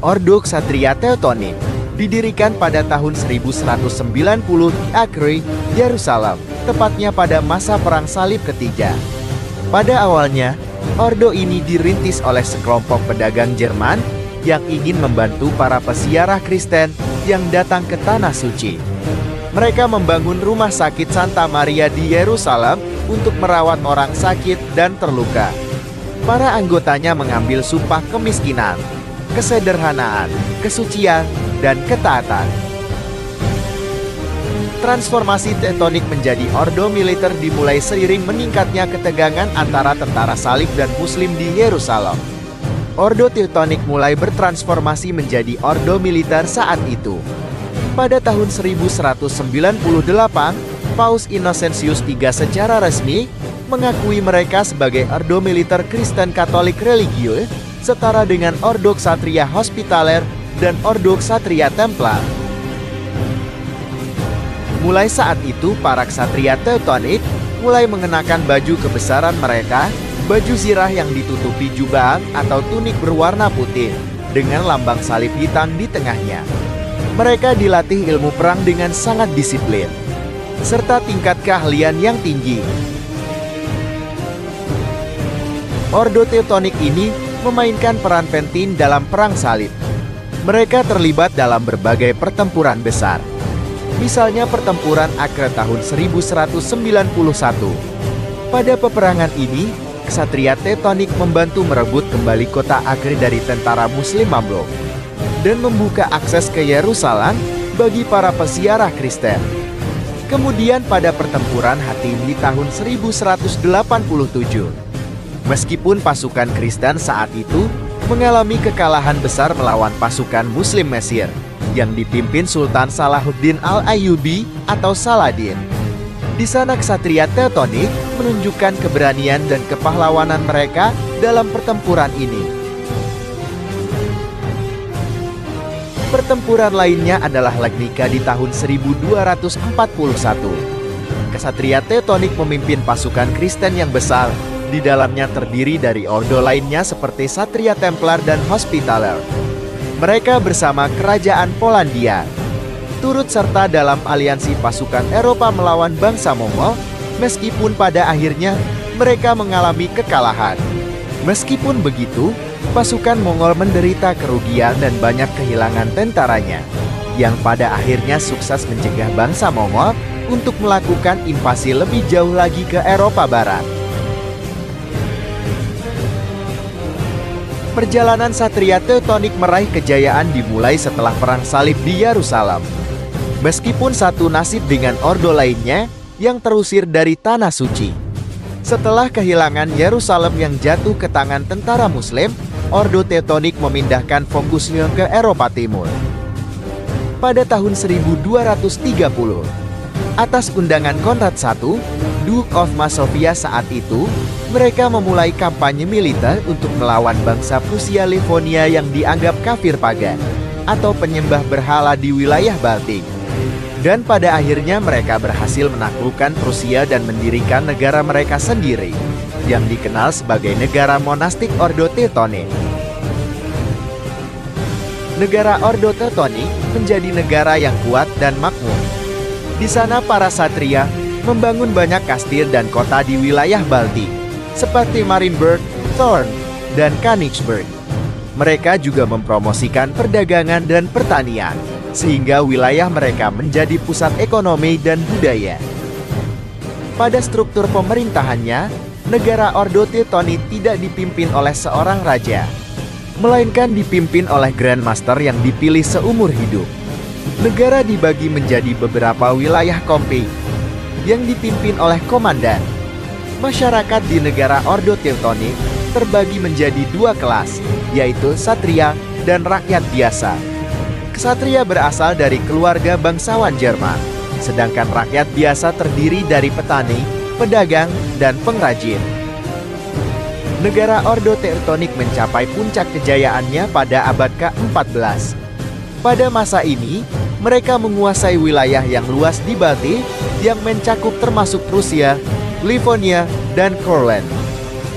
Ordo Ksatria Teutonik didirikan pada tahun 1190 di Acre, Yerusalem, tepatnya pada masa Perang Salib ketiga. Pada awalnya, ordo ini dirintis oleh sekelompok pedagang Jerman yang ingin membantu para peziarah Kristen yang datang ke Tanah Suci. Mereka membangun rumah sakit Santa Maria di Yerusalem untuk merawat orang sakit dan terluka. Para anggotanya mengambil sumpah kemiskinan, kesederhanaan, kesucian, dan ketaatan. Transformasi Teutonik menjadi ordo militer dimulai seiring meningkatnya ketegangan antara tentara salib dan muslim di Yerusalem. Ordo Teutonik mulai bertransformasi menjadi ordo militer saat itu. Pada tahun 1198, Paus Innocentius III secara resmi mengakui mereka sebagai ordo militer Kristen Katolik religius setara dengan Ordo Ksatria Hospitaler dan Ordo Ksatria Templar. Mulai saat itu, para ksatria Teutonik mulai mengenakan baju kebesaran mereka, baju zirah yang ditutupi jubah atau tunik berwarna putih, dengan lambang salib hitam di tengahnya. Mereka dilatih ilmu perang dengan sangat disiplin, serta tingkat keahlian yang tinggi. Ordo Teutonik ini memainkan peran penting dalam perang salib. Mereka terlibat dalam berbagai pertempuran besar. Misalnya pertempuran Acre tahun 1191. Pada peperangan ini, Ksatria Teutonik membantu merebut kembali kota Acre dari tentara Muslim Mamluk dan membuka akses ke Yerusalem bagi para peziarah Kristen. Kemudian pada pertempuran Hattin di tahun 1187, meskipun pasukan Kristen saat itu mengalami kekalahan besar melawan pasukan Muslim Mesir yang dipimpin Sultan Salahuddin Al-Ayyubi atau Saladin. Di sana Ksatria Teutonik menunjukkan keberanian dan kepahlawanan mereka dalam pertempuran ini. Pertempuran lainnya adalah Legnica di tahun 1241. Ksatria Teutonik memimpin pasukan Kristen yang besar. Di dalamnya terdiri dari ordo lainnya seperti Ksatria Templar dan Hospitaler. Mereka bersama kerajaan Polandia turut serta dalam aliansi pasukan Eropa melawan bangsa Mongol, meskipun pada akhirnya mereka mengalami kekalahan. Meskipun begitu, pasukan Mongol menderita kerugian dan banyak kehilangan tentaranya, yang pada akhirnya sukses mencegah bangsa Mongol untuk melakukan invasi lebih jauh lagi ke Eropa Barat. Perjalanan Ksatria Teutonik meraih kejayaan dimulai setelah Perang Salib di Yerusalem. Meskipun satu nasib dengan ordo lainnya yang terusir dari Tanah Suci. Setelah kehilangan Yerusalem yang jatuh ke tangan tentara Muslim, Ordo Teutonik memindahkan fokusnya ke Eropa Timur. Pada tahun 1230, atas undangan Konrad I, Duke of Masovia saat itu, mereka memulai kampanye militer untuk melawan bangsa Prusia Livonia yang dianggap kafir pagan atau penyembah berhala di wilayah Baltik. Dan pada akhirnya mereka berhasil menaklukkan Prusia dan mendirikan negara mereka sendiri, yang dikenal sebagai negara monastik Ordo Teutonik. Negara Ordo Teutonik menjadi negara yang kuat dan makmur. Di sana para ksatria membangun banyak kastil dan kota di wilayah Baltik, seperti Marienburg, Thorn, dan Königsberg. Mereka juga mempromosikan perdagangan dan pertanian, sehingga wilayah mereka menjadi pusat ekonomi dan budaya. Pada struktur pemerintahannya, negara Ordo Teutonik tidak dipimpin oleh seorang raja, melainkan dipimpin oleh Grand Master yang dipilih seumur hidup. Negara dibagi menjadi beberapa wilayah kompi, yang dipimpin oleh komandan. Masyarakat di negara Ordo Teutonik terbagi menjadi dua kelas, yaitu ksatria dan rakyat biasa. Ksatria berasal dari keluarga bangsawan Jerman, sedangkan rakyat biasa terdiri dari petani, pedagang, dan pengrajin. Negara Ordo Teutonik mencapai puncak kejayaannya pada abad ke-14. Pada masa ini, mereka menguasai wilayah yang luas di Baltik yang mencakup termasuk Prusia, Livonia, dan Courland.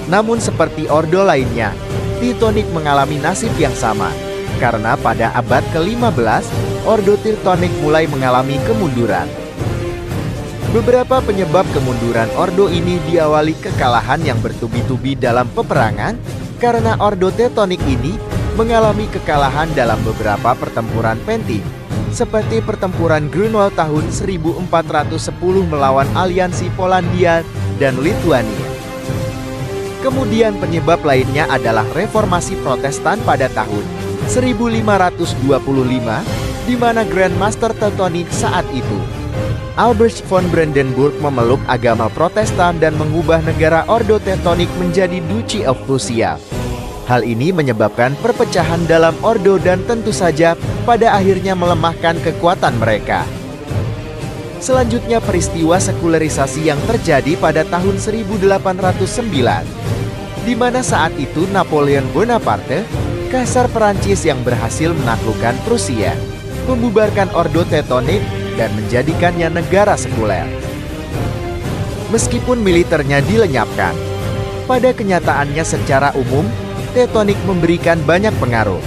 Namun seperti ordo lainnya, Teutonik mengalami nasib yang sama, karena pada abad ke-15, Ordo Teutonic mulai mengalami kemunduran. Beberapa penyebab kemunduran Ordo ini diawali kekalahan yang bertubi-tubi dalam peperangan, karena Ordo Teutonic ini mengalami kekalahan dalam beberapa pertempuran penting, seperti pertempuran Grunwald tahun 1410 melawan aliansi Polandia dan Lituania. Kemudian penyebab lainnya adalah reformasi Protestan pada tahun 1525, di mana Grand Master Teutonic saat itu, Albrecht von Brandenburg, memeluk agama Protestan dan mengubah negara Ordo Teutonic menjadi Duchy of Prussia. Hal ini menyebabkan perpecahan dalam Ordo dan tentu saja pada akhirnya melemahkan kekuatan mereka. Selanjutnya peristiwa sekularisasi yang terjadi pada tahun 1809, di mana saat itu Napoleon Bonaparte, Kaisar Perancis yang berhasil menaklukkan Prusia, membubarkan Ordo Teutonic dan menjadikannya negara sekuler. Meskipun militernya dilenyapkan, pada kenyataannya secara umum, Teutonic memberikan banyak pengaruh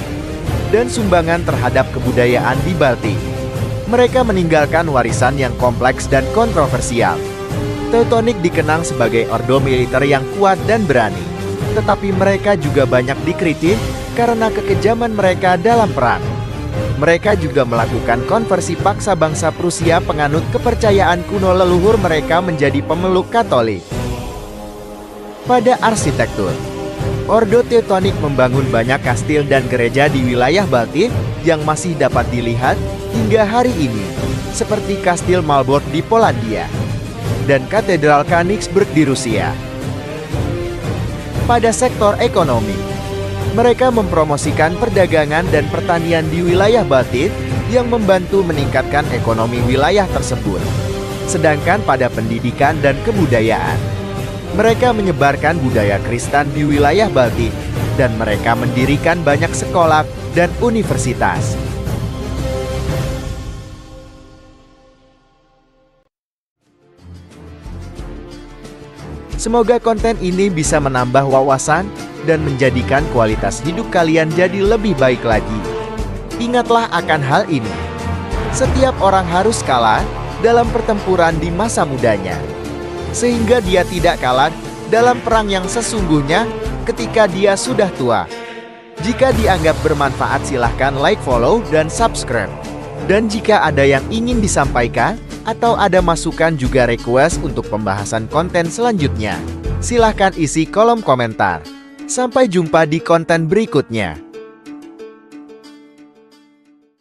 dan sumbangan terhadap kebudayaan di Baltik. Mereka meninggalkan warisan yang kompleks dan kontroversial. Teutonic dikenang sebagai ordo militer yang kuat dan berani, tetapi mereka juga banyak dikritik karena kekejaman mereka dalam perang. Mereka juga melakukan konversi paksa bangsa Prusia penganut kepercayaan kuno leluhur mereka menjadi pemeluk Katolik. Pada arsitektur, Ordo Teutonic membangun banyak kastil dan gereja di wilayah Baltik yang masih dapat dilihat hingga hari ini, seperti Kastil Malbork di Polandia dan Katedral Königsberg di Rusia. Pada sektor ekonomi, mereka mempromosikan perdagangan dan pertanian di wilayah Baltik yang membantu meningkatkan ekonomi wilayah tersebut. Sedangkan pada pendidikan dan kebudayaan, mereka menyebarkan budaya Kristen di wilayah Baltik dan mereka mendirikan banyak sekolah dan universitas. Semoga konten ini bisa menambah wawasan dan menjadikan kualitas hidup kalian jadi lebih baik lagi. Ingatlah akan hal ini. Setiap orang harus kalah dalam pertempuran di masa mudanya, sehingga dia tidak kalah dalam perang yang sesungguhnya ketika dia sudah tua. Jika dianggap bermanfaat, silahkan like, follow, dan subscribe. Dan jika ada yang ingin disampaikan, atau ada masukan juga request untuk pembahasan konten selanjutnya, silahkan isi kolom komentar. Sampai jumpa di konten berikutnya.